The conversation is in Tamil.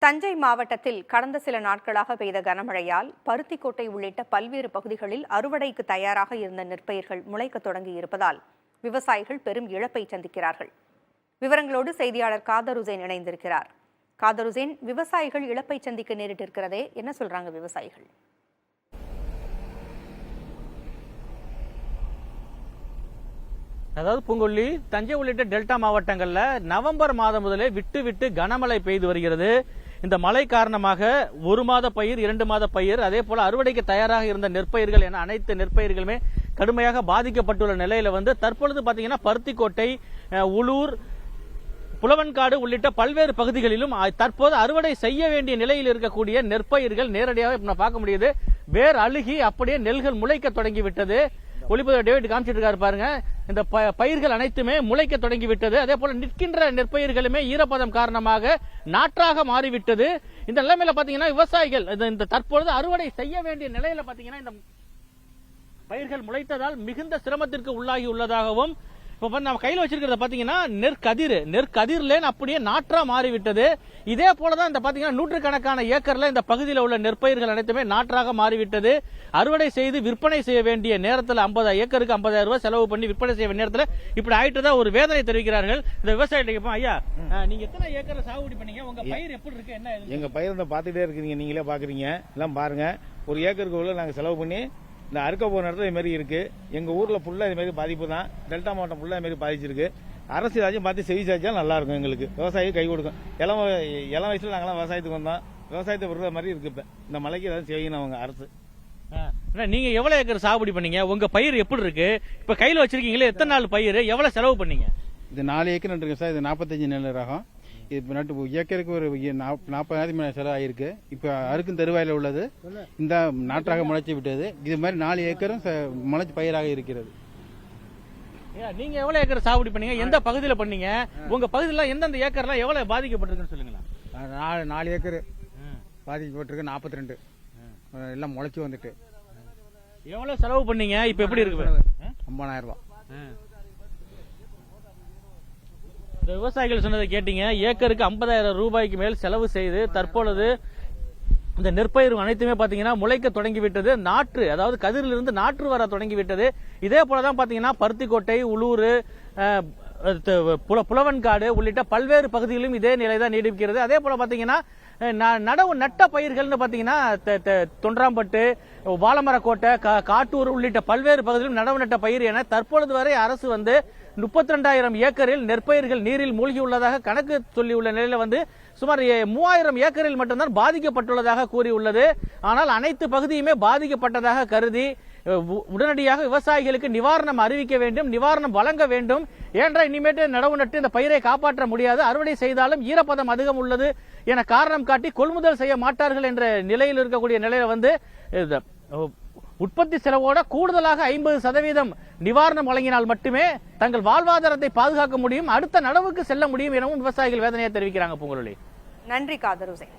தஞ்சை மாவட்டத்தில் கடந்த சில நாட்களாக பெய்த கனமழையால் பருத்திக்கோட்டை உள்ளிட்ட பல்வேறு பகுதிகளில் அறுவடைக்கு தயாராக இருந்த நெற்பயிர்கள் முளைக்க தொடங்கி இருப்பதால் விவசாயிகள் பெரும் இழப்பை சந்திக்கிறார்கள். விவரங்களோடு செய்தியாளர் காதருசேன் இணைந்திருக்கிறார். காதருசேன், விவசாயிகள் இழப்பை சந்திக்க நேரிட்டிருக்கிறதே, என்ன சொல்றாங்க விவசாயிகள்? அதாவது பூங்கொல்லி, தஞ்சை உள்ளிட்ட டெல்டா மாவட்டங்கள்ல நவம்பர் மாதம் முதலே விட்டு விட்டு கனமழை பெய்து வருகிறது. இந்த மழை காரணமாக 1 மாத பயிர், 2 மாத பயிர், அதே போல அறுவடைக்கு தயாராக இருந்த நெற்பயிர்கள் என அனைத்து நெற்பயிர்களுமே கடுமையாக பாதிக்கப்பட்டுள்ள நிலையில தற்பொழுது பாத்தீங்கன்னா பருத்திக்கோட்டை, உளூர், புலவன்காடு உள்ளிட்ட பல்வேறு பகுதிகளிலும் தற்போது அறுவடை செய்ய வேண்டிய நிலையில் இருக்கக்கூடிய நெற்பயிர்கள் நேரடியாக பார்க்க முடியுது. வேர் அழுகி அப்படியே நெல்கள் முளைக்க தொடங்கிவிட்டது. ஒளிப்பதிவு டேவிட் காமிச்சிட்டு இருக்காரு பாருங்க. இந்த பயிர்கள் அனைத்துமே முளைக்க தொடங்கிவிட்டது. அதே போல நிற்கின்ற நெற்பயிர்களுமே ஈரப்பதம் காரணமாக நாற்றாக மாறிவிட்டது. இந்த நிலைமையில பாத்தீங்கன்னா விவசாயிகள் இந்த தற்பொழுது அறுவடை செய்ய வேண்டிய நிலையில பாத்தீங்கன்னா இந்த பயிர்கள் முளைத்ததால் மிகுந்த சிரமத்திற்கு உள்ளாகி உள்ளதாகவும், இப்ப நம்ம கையில் வச்சிருக்கிறத பாத்தீங்கன்னா நெற்கதிர்ல அப்படியே நாற்றா மாறிவிட்டது. இதே போலதான் இந்த பாத்தீங்கன்னா நூற்றுக்கணக்கான ஏக்கர்ல இந்த பகுதியில் உள்ள நெற்பயிர்கள் அனைத்துமே நாற்றாக மாறிவிட்டது. அறுவடை செய்து விற்பனை செய்ய வேண்டிய நேரத்தில் 50 ஏக்கருக்கு 50,000 ரூபாய் செலவு பண்ணி விற்பனை செய்ய வேண்டிய நேரத்தில் இப்படி ஆயிட்டுதான் ஒரு வேதனை தெரிவிக்கிறார்கள். இந்த விவசாயிகள் ஐயா, நீங்க எத்தனை ஏக்கர்ல சாகுபடி பண்ணீங்க? உங்க பயிர் எப்படி இருக்கு? என்ன எங்க பயிர் பாத்துட்டே இருக்கீங்க, நீங்களே பாக்குறீங்க, எல்லாம் பாருங்க. ஒரு ஏக்கருக்கு உள்ள நாங்க செலவு பண்ணி இந்த அறுக்க போற இடத்துல இது மாதிரி இருக்கு. எங்க ஊர்ல ஃபுல்லா இது மாதிரி பாதிப்பு தான். டெல்டா மாவட்டம் ஃபுல்லா இது மாதிரி பாதிச்சிருக்கு. அரசு ஏதாச்சும் பார்த்து செவி சாய்ச்சா நல்லா இருக்கும். எங்களுக்கு விவசாயி கை கொடுக்கும். இளம் வயசுல நாங்களாம் விவசாயத்துக்கு வந்தோம். விவசாயத்தை விடுற மாதிரி இருக்கு. இப்ப இந்த மலைக்கு ஏதாவது செய்யணும் அவங்க அரசு. நீங்க எவ்வளவு ஏக்கர் சாகுபடி பண்ணீங்க? உங்க பயிர் எப்படி இருக்கு? இப்ப கையில வச்சிருக்கீங்களே, எத்தனை நாள் பயிர், எவ்வளவு செலவு பண்ணீங்க? இது 4 ஏக்கர் நட்டுருக்கு சார். இது 45 நெல் ரகம். இது நட்டு ஏக்கருக்கு ஒரு 40,000 செலவு ஆயிருக்கு. இப்ப அறுக்கும் தருவாயில உள்ளது இந்த நாற்றாக முளைச்சி விட்டது. இது மாதிரி 4 ஏக்கரும் முளைச்சி பயிராக இருக்கிறது. நீங்க எவ்வளவு ஏக்கர் சாகுபடி பண்ணீங்க? எந்த பகுதியில பண்ணீங்க? உங்க பகுதியில எந்தெந்த ஏக்கர்லாம் எவ்வளவு பாதிக்கப்பட்டிருக்குன்னு சொல்லுங்களா? 4 ஏக்கர் பாதிக்கப்பட்டிருக்கு. 42 எல்லாம் முளைச்சி வந்துட்டு. எவ்வளவு செலவு பண்ணீங்க? இப்ப எப்படி இருக்கு? 50,000 ரூபாய். விவசாயிகள் சொன்னதை கேட்டீங்க. ஏக்கருக்கு 50,000 ரூபாய்க்கு மேல் செலவு செய்து தற்பொழுது இந்த நெற்பயிர் அனைத்துமே பாத்தீங்கன்னா முளைக்க தொடங்கிவிட்டது. நாற்று, அதாவது கதிரிலிருந்து நாற்று வர தொடங்கிவிட்டது. இதே போலதான் பாத்தீங்கன்னா பருத்திக்கோட்டை, உளூர், புலவன்காடு உள்ளிட்ட பல்வேறு பகுதிகளிலும் இதே நிலைதான் நீடிக்கிறது. அதே போல பாத்தீங்கன்னா நடவு நட்ட பயிர்கள்னு பாத்தீங்கன்னா தொன்றாம்பட்டு, வாழமரக்கோட்டை, காட்டூர் உள்ளிட்ட பல்வேறு பகுதிகளிலும் நடவு நட்ட பயிர் என தற்பொழுது வரை அரசு 32,000 ஏக்கரில் நெற்பயிர்கள் நீரில் மூழ்கியுள்ளதாக கணக்கு சொல்லியுள்ள நிலையில சுமார் 3,000 ஏக்கரில் மட்டும்தான் பாதிக்கப்பட்டுள்ளதாக கூறியுள்ளது. ஆனால் அனைத்து பகுதியுமே பாதிக்கப்பட்டதாக கருதி உடனடியாக விவசாயிகளுக்கு நிவாரணம் அறிவிக்க வேண்டும், நிவாரணம் வழங்க வேண்டும். ஏனென்றால் இனிமேட்டு நடவு நட்டு இந்த பயிரை காப்பாற்ற முடியாது, அறுவடை செய்தாலும் ஈரப்பதம் அதிகம் உள்ளது என காரணம் காட்டி கொள்முதல் செய்ய மாட்டார்கள் என்ற நிலையில் இருக்கக்கூடிய நிலையில உற்பத்தி செலவோட கூடுதலாக 50% நிவாரணம் வழங்கினால் மட்டுமே தங்கள் வாழ்வாதாரத்தை பாதுகாக்க முடியும், அடுத்த நடவுக்கு செல்ல முடியும் எனவும் விவசாயிகள் வேதனையை தெரிவிக்கிறாங்க. பூங்குழலி, நன்றி காதருசேன்.